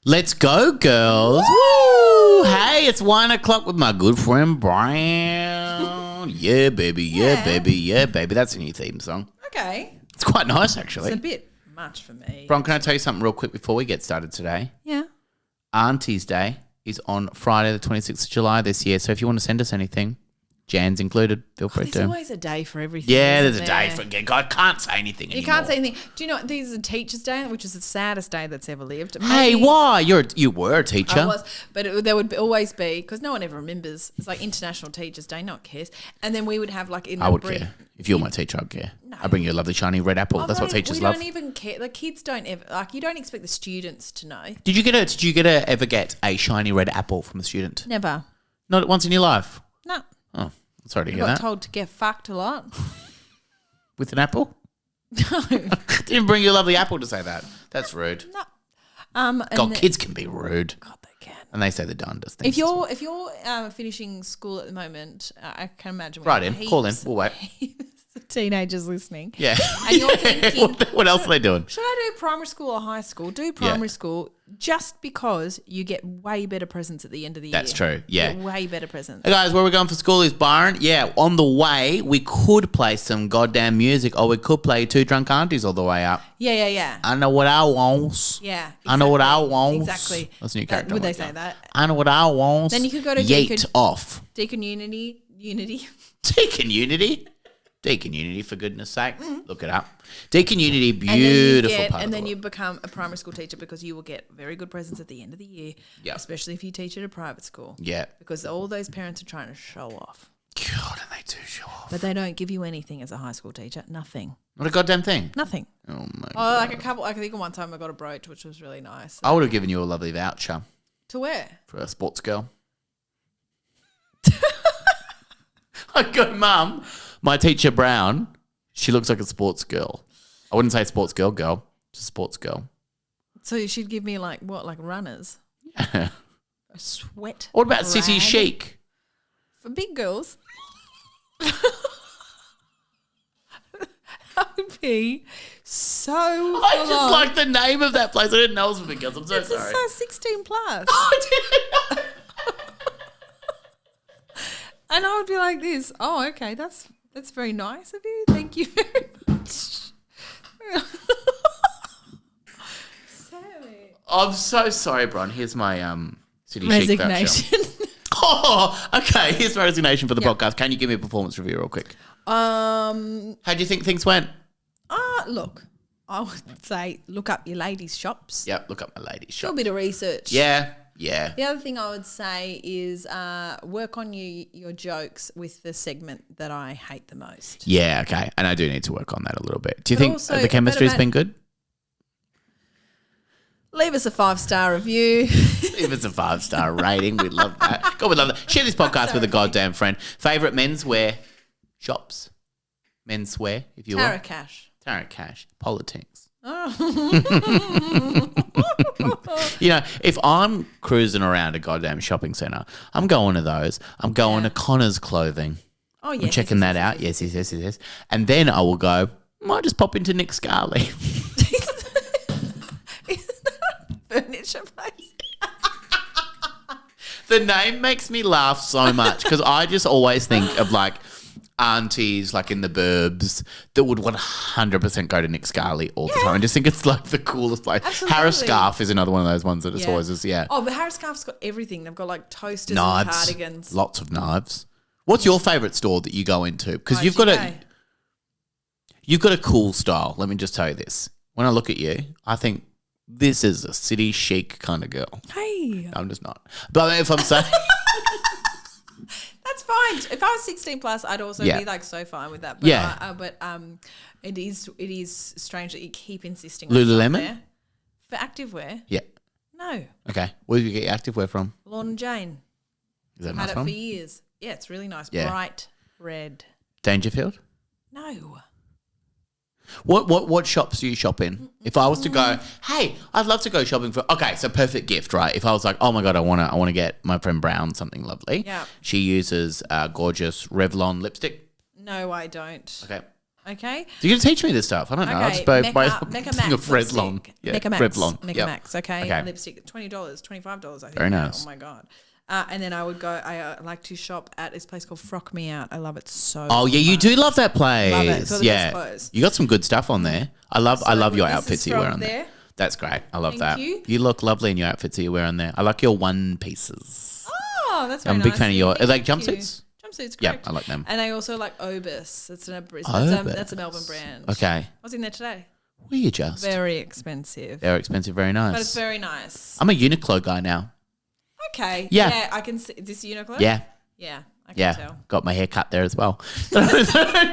Let's go, girls. Woo! Hey, it's 1 o'clock with my good friend Bron. Yeah, baby. Yeah, baby. Yeah, baby. That's a new theme song. Okay. It's quite nice, actually. It's a bit much for me. Bron, can I tell you something real quick before we get started today? Yeah. Auntie's Day is on Friday the 26th of July this year. So if you want to send us anything, Jan's included, feel free to. There's always a day for everything. Yeah, there's a there? day for it. I can't say anything anymore. You can't say anything. Do you know, this is a Teacher's Day, which is the saddest day that's ever lived. Hey, why? You were a teacher. I was, but there would always be, because no one ever remembers. It's like International Teachers' Day, no one cares. And then we would have like in I would care. If you're my teacher, I'd care. No. I bring you a lovely shiny red apple. That's what teachers love. We don't even care. The kids don't ever, like, you don't expect the students to know. Did you ever get a shiny red apple from a student? Never. Not once in your life? No. Oh, sorry to I hear got that. told to get fucked a lot. With an apple? No. Didn't bring you a lovely apple to say that. That's rude. No. And God, kids can be rude. God, they can. And they say the darndest things. If you're finishing school at the moment, I can imagine. Right in. Call in. We'll wait. Teenagers listening. Yeah. And you're thinking, what else are they doing? should I do primary school or high school? Do primary school just because you get way better presents at the end of the year. That's true. Yeah. You get way better presents. Hey guys, where we're going for school is Byron. Yeah, on the way, we could play some goddamn music or we could play Two Drunk Aunties all the way up. Yeah. I know what I want. Yeah. Exactly. I know what I want. Exactly. That's a new character. Would they say that? I know what I want. Then you could go to Yeet off. Deacon Unity. Deacon Unity. Deacon Unity, for goodness sake. Look it up. Deacon Unity, beautiful part And then you become a primary school teacher because you will get very good presents at the end of the year, especially if you teach at a private school. Yeah. Because all those parents are trying to show off. God, and they do show off. But they don't give you anything as a high school teacher. Nothing. Not a goddamn thing? Nothing. Oh, my God. Oh, like a couple. I think one time I got a brooch, which was really nice. I would have given you a lovely voucher. To where? For a sports girl. I go, Mum, my teacher Brown, she looks like a sports girl. I wouldn't say sports girl, just a sports girl. So she'd give me like runners? Yeah. A sweat. What about rag? City Chic? For big girls. That would be so I just like the name of that place. I didn't know it was for big girls. I'm so sorry. It's 16 plus. I didn't know. And I would be like this. Oh, okay. That's very nice of you. Thank you very much. Sammy. I'm so sorry, Bron. Here's my City Chic voucher. Resignation. Oh, okay. Here's my resignation for the podcast. Can you give me a performance review real quick? How do you think things went? Look, I would say look up your ladies' shops. Yep, look up my ladies' Do shop. a bit of research. Yeah. The other thing I would say is work on your jokes with the segment that I hate the most. Yeah, okay. And I do need to work on that a little bit. Do you think also the chemistry's been good? Leave us a 5-star review. Leave us a 5-star rating. We'd love that. God, we'd love that. Share this podcast with a goddamn friend. Favourite menswear shops? Menswear, if you will. Tarot Cash. Politics. You know, if I'm cruising around a goddamn shopping centre, I'm going to those. I'm going to Connor's Clothing. Oh, yes. I'm checking that out. Yes. And then I will go, might just pop into Nick Scarley. Isn't that a furniture place? The name makes me laugh so much because I just always think of like aunties like in the burbs that would 100% go to Nick Scarley all the time. I just think it's like the coolest place. Absolutely. Harris Scarf is another one of those ones that it's always just, Oh, but Harris Scarf's got everything. They've got like toasters knives, and cardigans. lots of knives. What's your favourite store that you go into? Because you've got a cool style. Let me just tell you this. When I look at you, I think this is a city chic kind of girl. Hey. No, I'm just not. But if I'm saying... That's fine. If I was 16 plus, I'd also be like so fine with that. But it is strange that you keep insisting on Lululemon? there. For activewear? Yeah. No. Okay. Where do you get your activewear from? Lawn and Jane. Is that I've nice had it one? for years. Yeah, it's really nice. Yeah. Bright red. Dangerfield? No. What shops do you shop in? If I was to go, hey, I'd love to go shopping for. Okay, so perfect gift, right? If I was like, oh my god, I want to get my friend Brown something lovely. Yeah. She uses gorgeous Revlon lipstick. No, I don't. Okay. Okay. So you're going to teach me this stuff? I don't know. I'll just buy Mecca Max of Revlon. Yeah, Mecca Max. Revlon. Mecca Max. Okay. Lipstick, $20, $25. I think. Very nice. Oh my God. And then I would go. I like to shop at this place called Frock Me Out. I love it so. Oh yeah, you do love that place. Love it. So yeah, you got some good stuff on there. I love your outfits that you wear on there. That's great. I love that. You look lovely in your outfits that you wear on there. I like your one pieces. Oh, that's very nice. I'm a big fan of your like jumpsuits. Jumpsuits, correct. Yeah, I like them. And I also like Obus. That's a Melbourne brand. Okay. I was in there today. Were you just? Very expensive. Very expensive. Very nice. But it's very nice. I'm a Uniqlo guy now. Okay. Yeah, I can see. Is this Uniqlo? Yeah. Yeah, I can tell. Got my hair cut there as well. Don't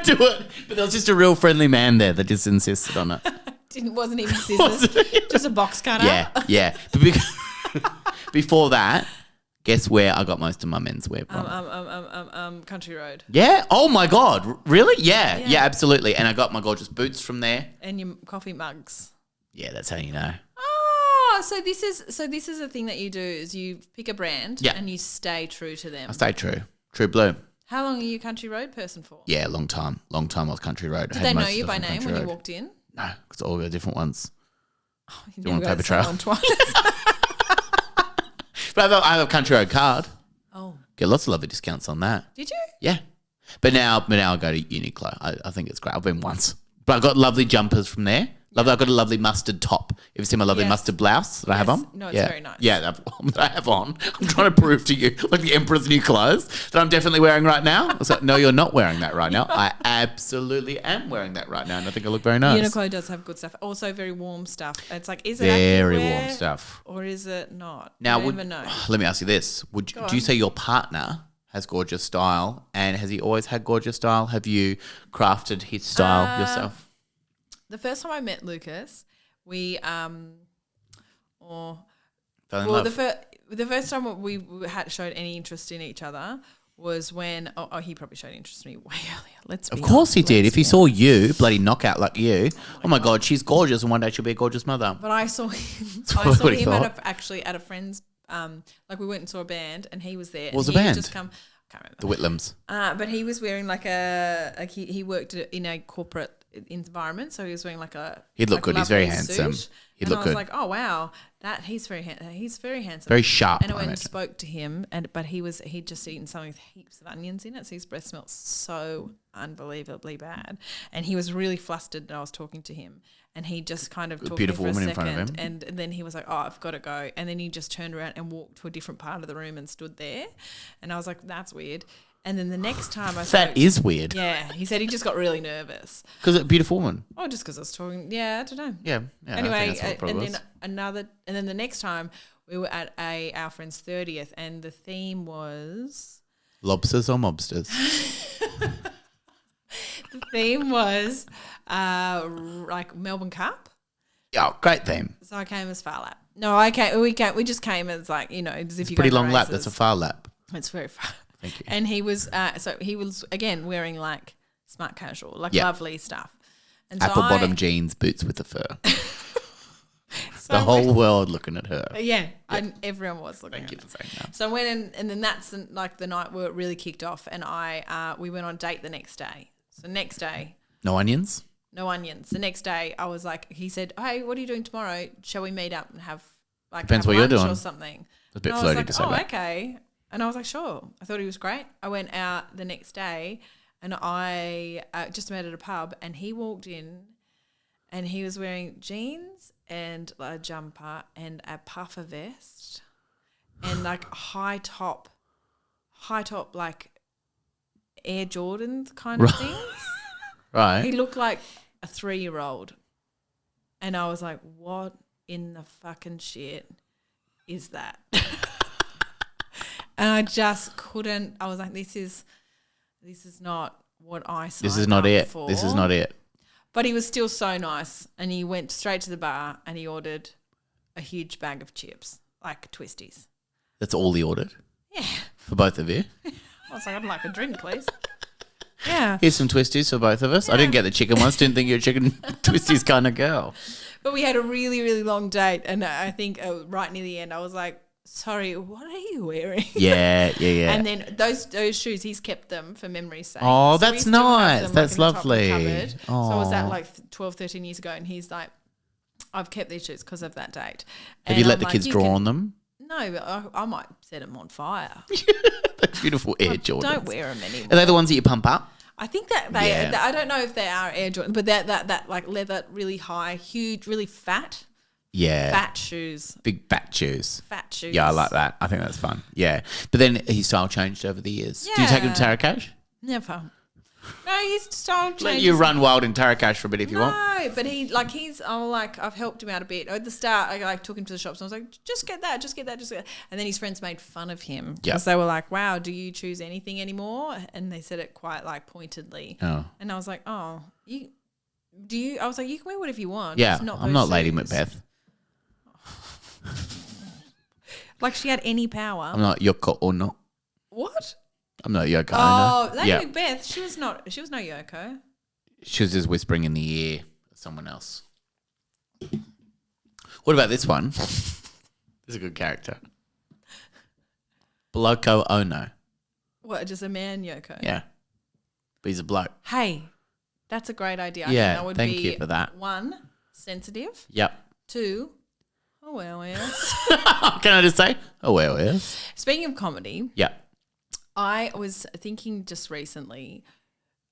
do it. But there was just a real friendly man there that just insisted on it. Wasn't even scissors. Just a box cutter. Yeah. But before that, guess where I got most of my menswear from? Country Road. Yeah. Oh my God. Really? Yeah, absolutely. And I got my gorgeous boots from there. And your coffee mugs. Yeah, that's how you know. Oh, so this is a thing that you do is you pick a brand and you stay true to them. I stay true. True blue. How long are you a Country Road person for? Yeah, long time. Long time I was Country Road. Did they know you by name when you walked in? No, because all the different ones. Oh, do you want a paper trail? But I have a Country Road card. Oh. Get lots of lovely discounts on that. Did you? Yeah. But now I go to Uniqlo. I think it's great. I've been once. But I got lovely jumpers from there. I've got a lovely mustard top. You ever seen my lovely mustard blouse that I have on? No, it's very nice. Yeah, that I have on. I'm trying to prove to you, like the Emperor's new clothes, that I'm definitely wearing right now. I was like, no, you're not wearing that right now. I absolutely am wearing that right now, and I think I look very nice. Uniqlo does have good stuff. Also very warm stuff. It's like, is it very warm stuff. Or is it not? Now, you never know. Let me ask you this. Do you say your partner has gorgeous style, and has he always had gorgeous style? Have you crafted his style yourself? The first time I met Lucas, we the first time we had showed any interest in each other was when he probably showed interest in me way earlier. Of course he did. If he saw you, bloody knockout like you, oh my God, she's gorgeous, and one day she'll be a gorgeous mother. But I saw him. I saw him at a friend's. Like we went and saw a band, and he was there. What was the band? Just come. Can't remember. The Whitlams. But he was wearing like he worked in a corporate environment, so he was wearing like a. He'd look good. He's very handsome. He'd look good. I was like, oh wow, he's very handsome. Very sharp. And I went and spoke to him, but he'd just eaten something with heaps of onions in it, so his breath smelled so unbelievably bad, and he was really flustered. And I was talking to him, and he just kind of talked to me for a second, in front of him. And then he was like, oh, I've got to go, and then he just turned around and walked to a different part of the room and stood there, and I was like, that's weird. And then the next time I spoke, that is weird. Yeah, he said he just got really nervous. Because a beautiful woman. Oh, just because I was talking. Yeah, I don't know. Yeah. Anyway, and then the next time we were at our friend's 30th, and the theme was lobsters or mobsters. The theme was like Melbourne Cup. Yeah, great theme. So I came as far lap. No, we just came as like, you know, as if you pretty long lap. That's a far lap. It's very far. Thank you. And he was again wearing like smart casual, like lovely stuff. And apple bottom jeans, boots with the fur. The whole world looking at her. Yeah. And everyone was looking. Thank you for saying that. So I went in, and then that's like the night where it really kicked off, and we went on a date the next day. So next day, no onions. No onions. The next day, I was like, he said, "Hey, what are you doing tomorrow? Shall we meet up and have like depends what you're doing or something?" It's a bit flirty to say that. Okay. And I was like, sure. I thought he was great. I went out the next day, and I just met at a pub, and he walked in, and he was wearing jeans and a jumper and a puffer vest and like high top like Air Jordans kind of things. Right. He looked like a 3-year-old. And I was like, what in the fucking shit is that? And I just couldn't. I was like, this is not what I signed This is not it. for. This is not it. But he was still so nice, and he went straight to the bar and he ordered a huge bag of chips, like Twisties. That's all he ordered? Yeah. For both of you? I was like, I'd like a drink, please. Yeah. Here's some Twisties for both of us. Yeah. I didn't get the chicken ones. Didn't think you're a chicken Twisties kind of girl. But we had a really, really long date, and I think right near the end I was like, sorry, what are you wearing? Yeah. And then those shoes, he's kept them for memory's sake. Oh, So that's we still have nice. them, That's in the top of the lovely. cupboard. Oh. So I was that like 12, 13 years ago, and he's like, I've kept these shoes because of that date. Have you let the kids draw on them? No, but I might set them on fire. That's beautiful Air Jordans. Don't wear them anymore. Are they the ones that you pump up? I think that I don't know if they are Air Jordan, but that like leather, really high, huge, really fat. Yeah. Fat shoes. Big fat shoes. Fat shoes. Yeah, I like that. I think that's fun. Yeah. But then his style changed over the years. Yeah. Do you take him to Tarakash? Never. No, his style changes. Let you run wild in Tarakash for a bit if you want. No, but I've helped him out a bit. At the start, I took him to the shops and I was like, just get that. And then his friends made fun of him because they were like, wow, do you choose anything anymore? And they said it quite like pointedly. Oh. And I was like, oh, I was like, you can wear whatever you want. Yeah, I'm not shoes. Lady Macbeth. Like she had any power. I'm not Yoko Ono. What? I'm not Yoko Oh, Ono. Lady Macbeth, she was no Yoko. She was just whispering in the ear of someone else. What about this one? This is a good character. Bloko Ono. What, just a man Yoko? Yeah. But he's a bloke. Hey, that's a great idea. I Yeah, think that would thank be you for that. 1, sensitive. Yep. 2, oh well, yes. Can I just say? Oh, well, yes. Speaking of comedy, Yep. I was thinking just recently,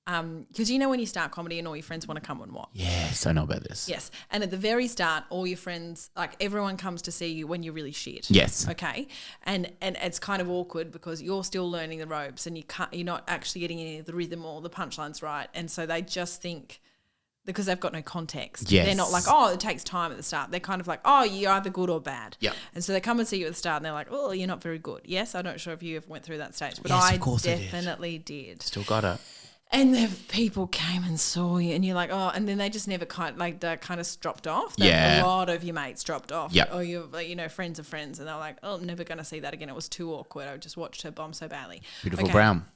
because you know when you start comedy and all your friends want to come and watch. Yes, I know about this. Yes, and at the very start, all your friends, like everyone comes to see you when you're really shit. Yes. Okay, and it's kind of awkward because you're still learning the ropes and you're not actually getting any of the rhythm or the punchlines right, and so they just think. Because they've got no context. Yes. They're not like, oh, it takes time at the start. They're kind of like, oh, you're either good or bad. Yep. And so they come and see you at the start and they're like, oh, you're not very good. Yes, I'm not sure if you ever went through that stage, but Yes, I of course I did. definitely did. Still got it. And the people came and saw you and you're like, oh, and then they just never they kind of dropped off. Yeah. A lot of your mates dropped off. Yep. Or you're friends of friends and they're like, oh, I'm never going to see that again. It was too awkward. I just watched her bomb so badly. Beautiful brown.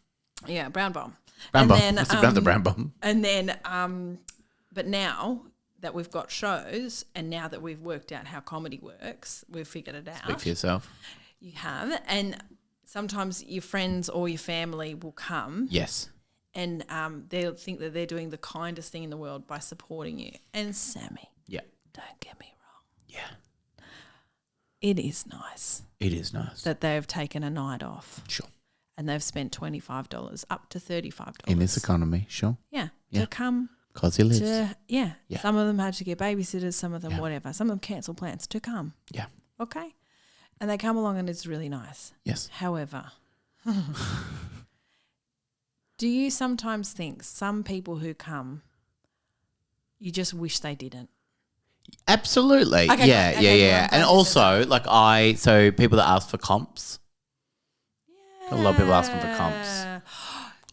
Yeah, brown bomb. Brown and bomb. then, Must have done the brown bomb. And then, but now that we've got shows and now that we've worked out how comedy works, we've figured it out. Speak for yourself. You have. And sometimes your friends or your family will come. Yes. And they'll think that they're doing the kindest thing in the world by supporting you. And Sammy, Yeah. don't get me wrong. Yeah. It is nice It is nice. that they've taken a night off Sure. and they've spent $25 up to $35. In this economy, sure. Yeah. Yeah. To come. Because he lives. Yeah. Yeah. Some of them had to get babysitters, some of them whatever. Some of them cancel plans to come. Yeah. Okay. And they come along and it's really nice. Yes. However, do you sometimes think some people who come, you just wish they didn't? Absolutely. Okay, yeah, okay, yeah, well, yeah. I'm glad And you said also, so people that ask for comps. Got a lot of people asking for comps.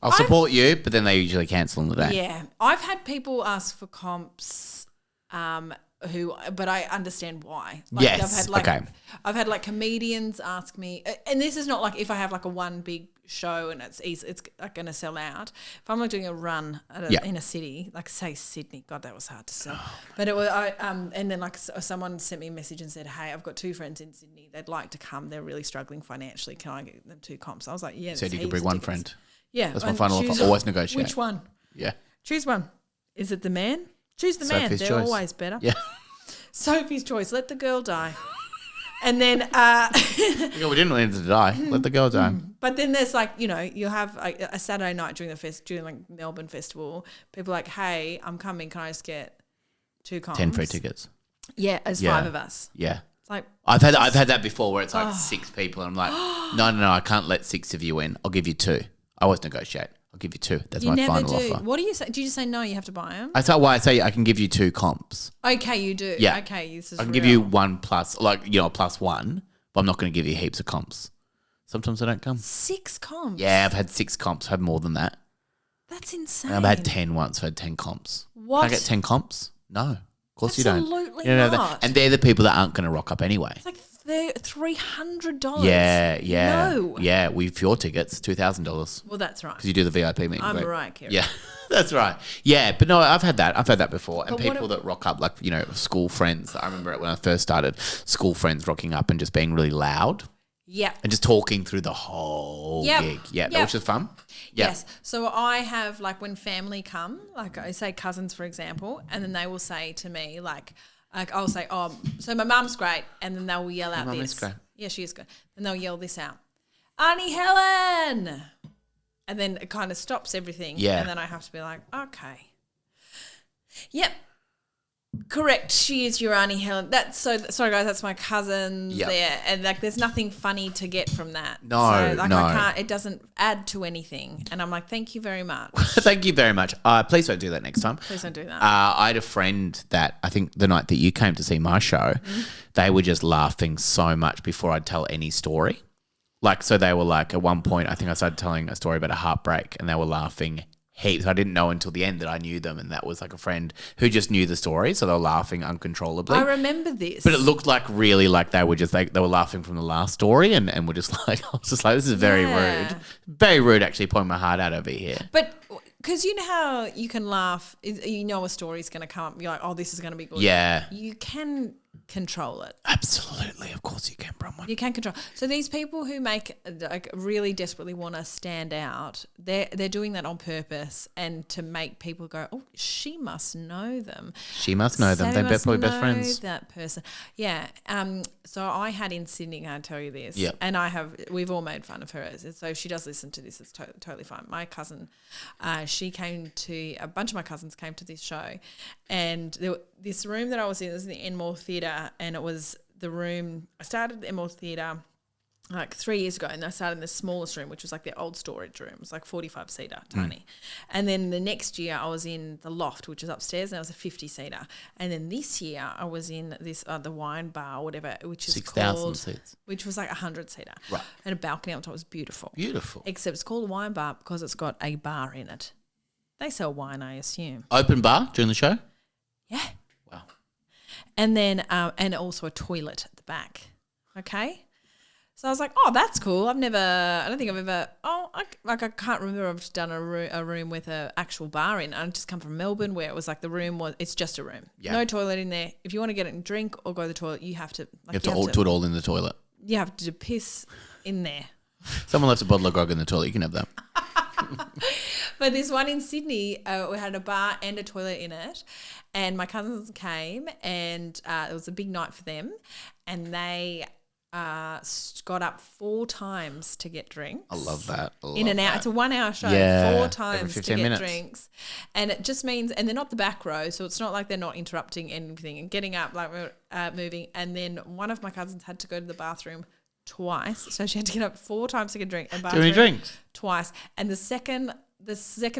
I'll support you, but then they usually cancel on the day. Yeah. I've had people ask for comps but I understand why. Like, Yes, I've had like comedians ask me, and this is not like if I have like a one big show and it's going to sell out. If I'm like doing a run in a city, like say Sydney, God, that was hard to sell. But it was, and then like someone sent me a message and said, hey, I've got 2 friends in Sydney. They'd like to come. They're really struggling financially. Can I get them 2 comps? I was like, yeah. Said you could bring one friend. Yeah. That's my final offer. Always negotiate. Which one? Yeah. Choose one. Is it the man? Choose the man. Sophie's They're choice. always better. Yeah. Sophie's choice. Let the girl die. And then, Yeah, we didn't want him to die. Let the girl die. but then there's like, you'll have a Saturday night during like Melbourne Festival. People are like, hey, I'm coming. Can I just get 2 comps? 10 free tickets. Yeah, as 5 of us. Yeah. It's like I've had that before where it's like 6 people and I'm like, no, I can't let 6 of you in. I'll give you 2. I always negotiate. I'll give you 2. That's my final offer. What do you say? Do you just say no? You have to buy them. That's why I say I can give you 2 comps. Okay, you do. Yeah. Okay, this is I can real. give you 1 plus, like, a plus 1, but I'm not going to give you heaps of comps. Sometimes I don't come. 6 comps. Yeah, I've had 6 comps. I've had more than that. That's insane. And I've had 10 once. I've had 10 comps. What? Can I get 10 comps? No. Of course you don't. Absolutely You know that. not. And they're the people that aren't going to rock up anyway. It's like $300. Yeah. No. Yeah, with your tickets, $2,000. Well, that's right. Because you do the VIP meeting. I'm Mariah Carey. Yeah, that's right. Yeah, but no, I've had that. I've had that before. And But people that rock up, like, school friends. I remember it when I first started, school friends rocking up and just being really loud. Yep. And just talking through the whole gig. Yeah, which is fun. Yep. Yes. So I have, like, when family come, like I say cousins, for example, and then they will say to me, like I'll say, oh, so my mum's great, and then they'll yell out this. Mum is great. Yeah, she is good. And they'll yell this out, Auntie Helen. And then it kind of stops everything. Yeah. And then I have to be like, okay. Yep. Correct. She is your Auntie Helen. Sorry guys, that's my cousin there. And like there's nothing funny to get from that. No. I can't, it doesn't add to anything. And I'm like, thank you very much. Thank you very much. Please don't do that next time. Please don't do that. I had a friend that I think the night that you came to see my show, they were just laughing so much before I'd tell any story. Like, so they were like, at one point, I think I started telling a story about a heartbreak and they were laughing heaps. I didn't know until the end that I knew them, and that was like a friend who just knew the story, so they were laughing uncontrollably. I remember this. But it looked like really like they were just like, they were laughing from the last story and were just like, I was just like, this is very rude. Very rude, actually, pulling my heart out over here. But because you know how you can laugh, you know a story's going to come up, you're like, oh, this is going to be good. Yeah. You can control it. Absolutely. Of course you can, Bronwyn. You can control. So these people who really desperately want to stand out, they're doing that on purpose and to make people go, oh, she must know them. She must know them. They're probably best friends. That person. Yeah. So I had in Sydney, I'll tell you this. Yep. And we've all made fun of her. So if she does listen to this, it's totally fine. My cousin, a bunch of my cousins came to this show, and this room that I was in was in the Enmore Theatre, and it was the room. I started at the Enmore Theatre like 3 years ago, and I started in the smallest room, which was like the old storage room. It was like 45-seater, tiny. And then the next year I was in the loft, which was upstairs, and that was a 50-seater. And then this year I was in this the wine bar or whatever, which is 6,000 seats, which was like 100-seater. Right. And a balcony on top. It was beautiful. Beautiful. Except it's called a wine bar because it's got a bar in it. They sell wine, I assume. Open bar during the show? Yeah. Wow. And then and also a toilet at the back. Okay. So I was like, oh, that's cool. I can't remember I've done a room with an actual bar in. I just come from Melbourne where it was like it's just a room. Yeah. No toilet in there. If you want to get it and drink or go to the toilet, you have to. You have to do it all in the toilet. You have to piss in there. Someone left a bottle of grog in the toilet. You can have that. But this one in Sydney, we had a bar and a toilet in it, and my cousins came, and it was a big night for them, and they got up 4 times to get drinks. I love that. In an hour. It's a 1-hour show. Yeah, 4 times to get minutes. Drinks. And it just means, and they're not the back row, so it's not like they're not interrupting anything and getting up, like moving. And then one of my cousins had to go to the bathroom twice, so she had to get up 4 times to get a drink. And bathroom do any drinks? Twice. And the second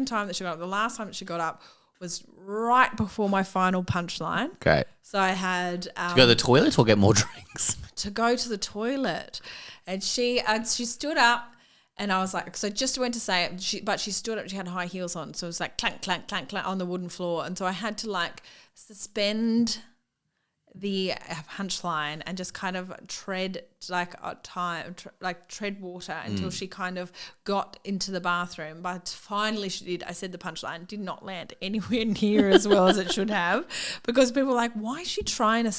time that she got up, the last time that she got up was right before my final punchline. Great. So I had to go to the toilet or get more drinks. To go to the toilet, and she stood up, and I was like, so I just went to say it, but she stood up. She had high heels on, so it was like clank, clank, clank, clank on the wooden floor, and so I had to like suspend the punchline and just kind of tread tread water until she kind of got into the bathroom. But finally she did. I said the punchline did not land anywhere near as well as it should have, because people were like, what's she trying to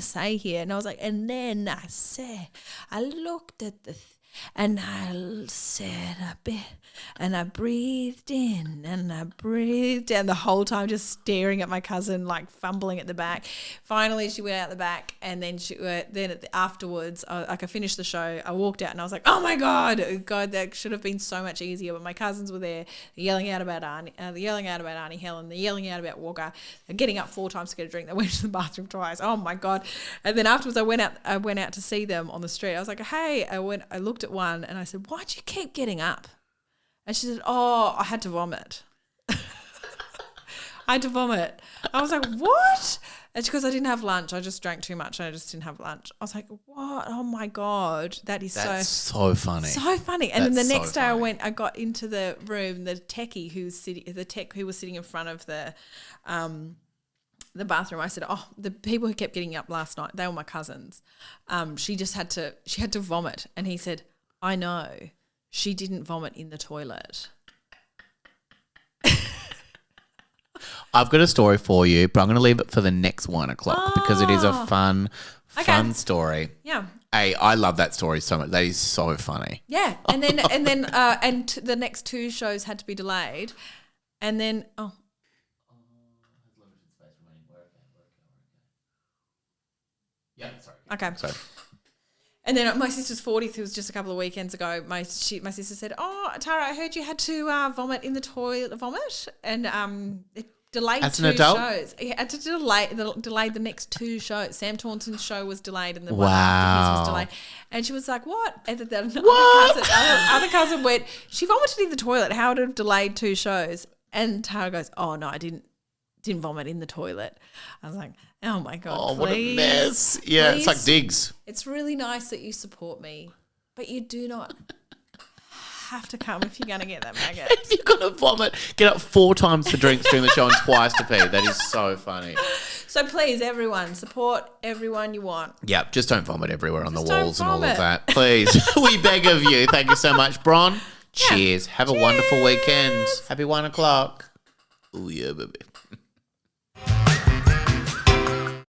say here? And I was like, and then I looked at the and I said a bit, and I breathed in and I breathed out the whole time, just staring at my cousin, like fumbling at the back. Finally, she went out the back, and then afterwards, I finished the show. I walked out and I was like, "Oh my God, that should have been so much easier." But my cousins were there, yelling out about Auntie Helen, they're yelling out about Walker, they're getting up 4 times to get a drink. They went to the bathroom twice. Oh my God! And then afterwards, I went out to see them on the street. I was like, "Hey," I looked at one and I said, "Why'd you keep getting up?" And she said, "Oh, I had to vomit." I had to vomit. I was like, "What?" It's because I didn't have lunch. I just drank too much and I just didn't have lunch. I was like, "What? Oh my God, that's so funny." So funny. And then the next day I got into the room, the tech who was sitting in front of the bathroom. I said, "Oh, the people who kept getting up last night, they were my cousins. She had to vomit." And he said, "I know. She didn't vomit in the toilet." I've got a story for you, but I'm going to leave it for the next 1 o'clock because it is a fun story. Yeah. Hey, I love that story so much. That is so funny. Yeah, and then the next 2 shows had to be delayed, and then Yeah, sorry. Okay. Sorry. And then my sister's 40th, it was just a couple of weekends ago. My sister said, "Oh, Tara, I heard you had to vomit in the toilet, and it delayed As 2 an adult? shows. He had to delay the next 2 shows. Sam Taunton's show was delayed, and the one after his was delayed. And she was like, "What?" And then other cousin went, "She vomited in the toilet. How would it have delayed 2 shows?" And Tara goes, "Oh no, I didn't vomit in the toilet." I was like, oh my God. Oh, what a mess. Yeah, please. It's like digs. It's really nice that you support me, but you do not have to come if you're going to get that maggot. If you're going to vomit, get up 4 times for drinks during the show and twice to pee. That is so funny. So please, everyone, support everyone you want. Yeah, just don't vomit everywhere on Just the walls and all of vomit. that. Please. We beg of you. Thank you so much, Bron. Cheers. Have a wonderful weekend. Happy 1 o'clock. Oh, yeah, baby.